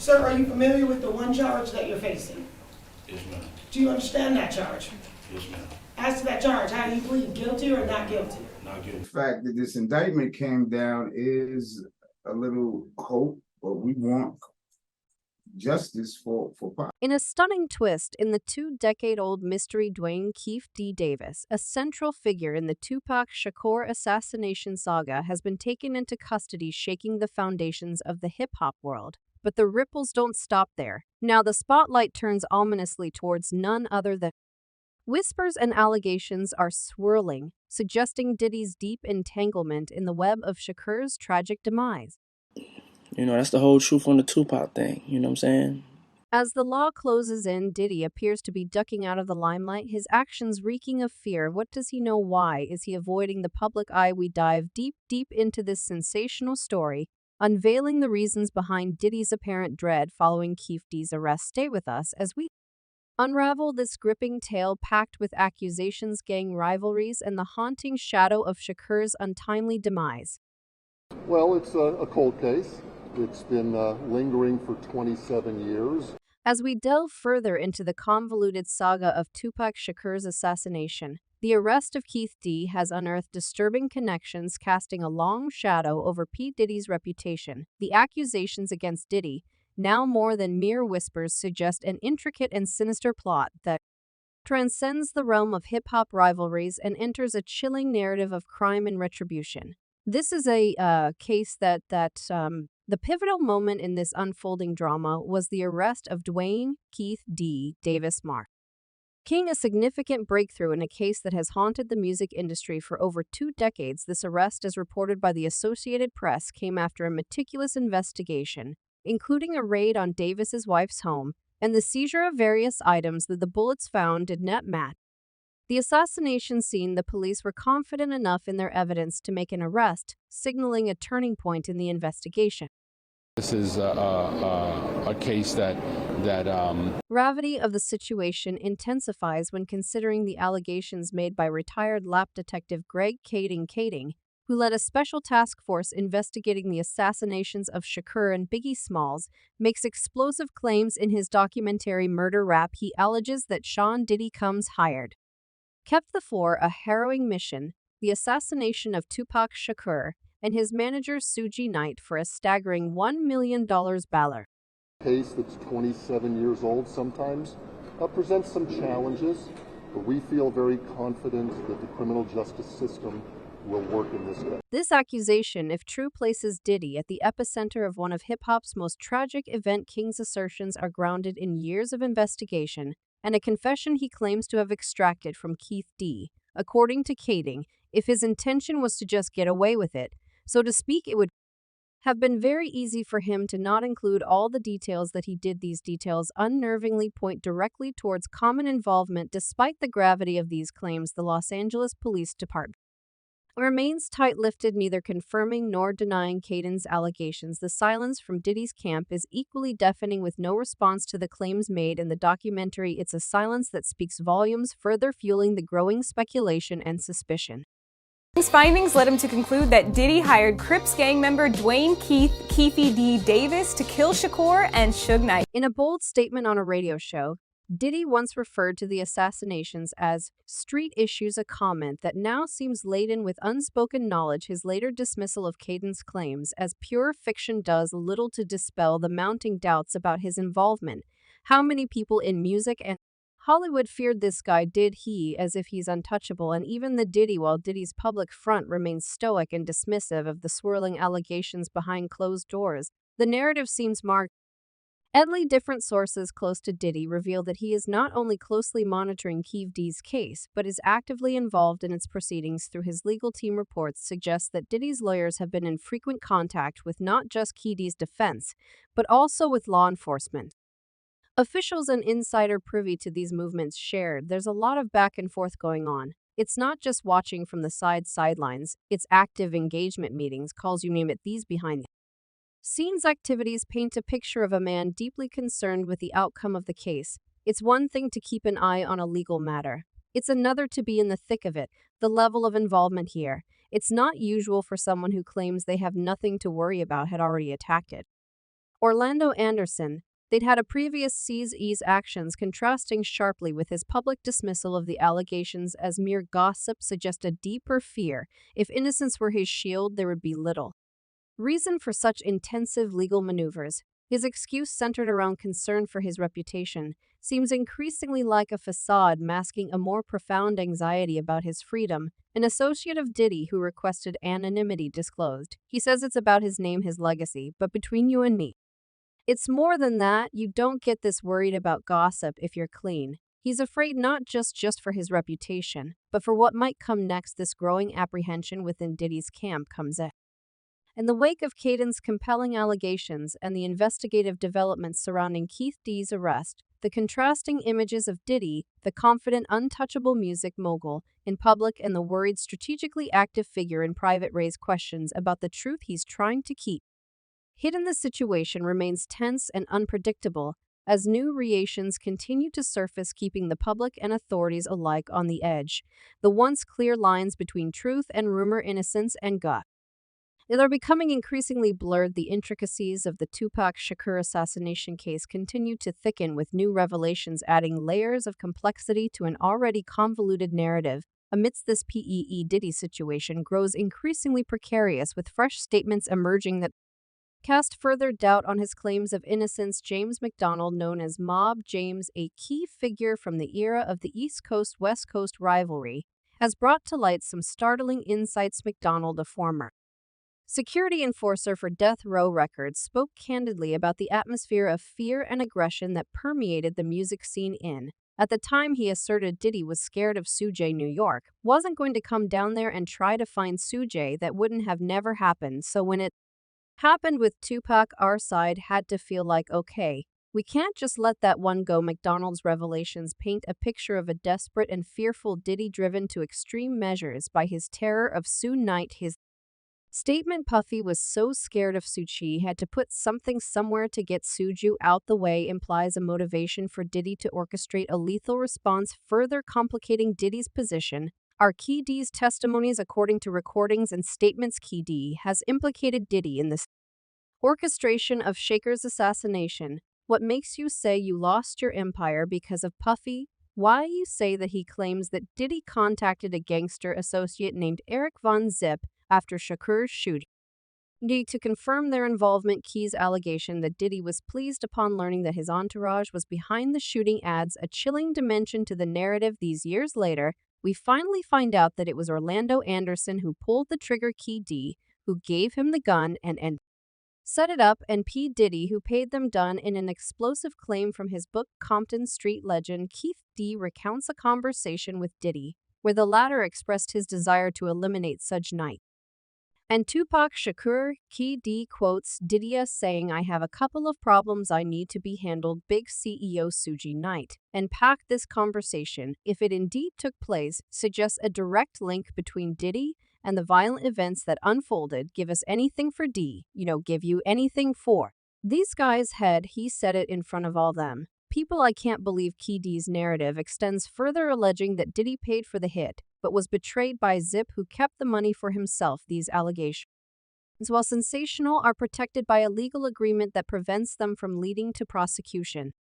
Sir, are you familiar with the one charge that you're facing? Yes, ma'am. Do you understand that charge? Yes, ma'am. As to that charge, how do you plead, guilty or not guilty? Not guilty. The fact that this indictment came down is a little hope, but we want justice for Pop. In a stunning twist in the 2-decade-old mystery, Dwayne Keefe D. Davis, a central figure in the Tupac Shakur assassination saga, has been taken into custody, shaking the foundations of the hip-hop world. But the ripples don't stop there. Now the spotlight turns ominously towards none other than whispers and allegations are swirling, suggesting Diddy's deep entanglement in the web of Shakur's tragic demise. You know, that's the whole truth on the Tupac thing, you know what I'm saying? As the law closes in, Diddy appears to be ducking out of the limelight, his actions reeking of fear. What does he know? Why is he avoiding the public eye? We dive deep into this sensational story, unveiling the reasons behind Diddy's apparent dread following Keefe D's arrest. Stay with us as we unravel this gripping tale packed with accusations, gang rivalries, and the haunting shadow of Shakur's untimely demise. Well, it's a cold case. It's been lingering for 27 years. As we delve further into the convoluted saga of Tupac Shakur's assassination, the arrest of Keefe D has unearthed disturbing connections, casting a long shadow over P. Diddy's reputation. The accusations against Diddy, now more than mere whispers, suggest an intricate and sinister plot that transcends the realm of hip-hop rivalries and enters a chilling narrative of crime and retribution. This is a case that the pivotal moment in this unfolding drama was the arrest of Dwayne Keefe D. Davis Mark King, a significant breakthrough in a case that has haunted the music industry for over 2 decades. This arrest, as reported by the Associated Press, came after a meticulous investigation, including a raid on Davis's wife's home and the seizure of various items that the bullets found did not match the assassination scene. The police were confident enough in their evidence to make an arrest, signaling a turning point in the investigation. This is a case that Gravity of the situation intensifies when considering the allegations made by retired lap detective Greg Kading, who led a special task force investigating the assassinations of Shakur and Biggie Smalls, makes explosive claims in his documentary Murder Rap. He alleges that Sean Diddy comes hired kept the floor, a harrowing mission, the assassination of Tupac Shakur, and his manager Suge Knight for a staggering $1 million bail. A case that's 27 years old sometimes presents some challenges, but we feel very confident that the criminal justice system will work in this case. This accusation, if true, places Diddy at the epicenter of one of hip-hop's most tragic events. King's assertions are grounded in years of investigation and a confession he claims to have extracted from Keefe D. According to Kading, if his intention was to just get away with it, so to speak, it would have been very easy for him to not include all the details that he did. These details unnervingly point directly towards common involvement. Despite the gravity of these claims, the Los Angeles Police Department remains tight-lipped, neither confirming nor denying Kading's allegations. The silence from Diddy's camp is equally deafening, with no response to the claims made in the documentary. It's a silence that speaks volumes, further fueling the growing speculation and suspicion. His findings led him to conclude that Diddy hired Crips gang member Dwayne Keefe D. Davis to kill Shakur and Suge Knight. In a bold statement on a radio show, Diddy once referred to the assassinations as street issues, a comment that now seems laden with unspoken knowledge. His later dismissal of Kading's claims as pure fiction does little to dispel the mounting doubts about his involvement. How many people in music and Hollywood feared this guy? Did he, as if he's untouchable, and even the Diddy, while Diddy's public front remains stoic and dismissive of the swirling allegations behind closed doors. The narrative seems marked. Different sources close to Diddy reveal that he is not only closely monitoring Keefe D's case, but is actively involved in its proceedings through his legal team. Reports suggest that Diddy's lawyers have been in frequent contact with not just Keefe D's defense, but also with law enforcement. Officials and insider privy to these movements shared there's a lot of back and forth going on. It's not just watching from the sidelines, it's active engagement, meetings, calls, you name it. These behind scenes activities paint a picture of a man deeply concerned with the outcome of the case. It's one thing to keep an eye on a legal matter. It's another to be in the thick of it. The level of involvement here. It's not usual for someone who claims they have nothing to worry about had already attacked it. Orlando Anderson, they'd had a previous C's actions contrasting sharply with his public dismissal of the allegations as mere gossip suggest a deeper fear. If innocence were his shield, there would be little reason for such intensive legal maneuvers. His excuse, centered around concern for his reputation, seems increasingly like a facade masking a more profound anxiety about his freedom. An associate of Diddy who requested anonymity disclosed, "He says it's about his name, his legacy, but between you and me, it's more than that. You don't get this worried about gossip if you're clean." He's afraid not just for his reputation, but for what might come next. This growing apprehension within Diddy's camp comes in the wake of Caden's compelling allegations and the investigative developments surrounding Keefe D's arrest. The contrasting images of Diddy, the confident, untouchable music mogul, in public and the worried, strategically active figure in private raise questions about the truth he's trying to keep hidden. The situation remains tense and unpredictable as new reactions continue to surface, keeping the public and authorities alike on the edge. The once clear lines between truth and rumor, innocence and guilt, are becoming increasingly blurred. The intricacies of the Tupac Shakur assassination case continue to thicken, with new revelations adding layers of complexity to an already convoluted narrative. Amidst this, Diddy situation grows increasingly precarious, with fresh statements emerging that cast further doubt on his claims of innocence. James McDonald, known as Mob James, a key figure from the era of the East Coast-West Coast rivalry, has brought to light some startling insights. McDonald, a former security enforcer for Death Row Records, spoke candidly about the atmosphere of fear and aggression that permeated the music scene. At the time, he asserted Diddy was scared of Suge New York, wasn't going to come down there and try to find Suge. That wouldn't have never happened. So when it happened with Tupac, our side had to feel like, okay, we can't just let that one go. McDonald's revelations paint a picture of a desperate and fearful Diddy driven to extreme measures by his terror of Sue Knight. His statement, "Puffy was so scared of Suge he had to put something somewhere to get Suge out the way," implies a motivation for Diddy to orchestrate a lethal response, further complicating Diddy's position. Are Key D's testimonies, according to recordings and statements. Key D has implicated Diddy in the orchestration of Shakur's assassination. What makes you say you lost your empire because of Puffy? Why you say that he claims that Diddy contacted a gangster associate named Eric Von Zip after Shakur's shooting to confirm their involvement. Key's allegation that Diddy was pleased upon learning that his entourage was behind the shooting adds a chilling dimension to the narrative. These years later, we finally find out that it was Orlando Anderson who pulled the trigger. Key D, who gave him the gun and set it up, and P. Diddy, who paid them. Done in an explosive claim from his book Compton Street Legend, Keefe D recounts a conversation with Diddy where the latter expressed his desire to eliminate Suge Knight and Tupac Shakur. Key D quotes Diddy as saying, "I have a couple of problems I need to be handled, big CEO Suge Knight," and packed this conversation, if it indeed took place, suggests a direct link between Diddy and the violent events that unfolded. "Give us anything for D, give you anything for these guys' head," he said it in front of all them. People, I can't believe. Key D's narrative extends further, alleging that Diddy paid for the hit, but was betrayed by Zip, who kept the money for himself. These allegations, while sensational, are protected by a legal agreement that prevents them from leading to prosecution.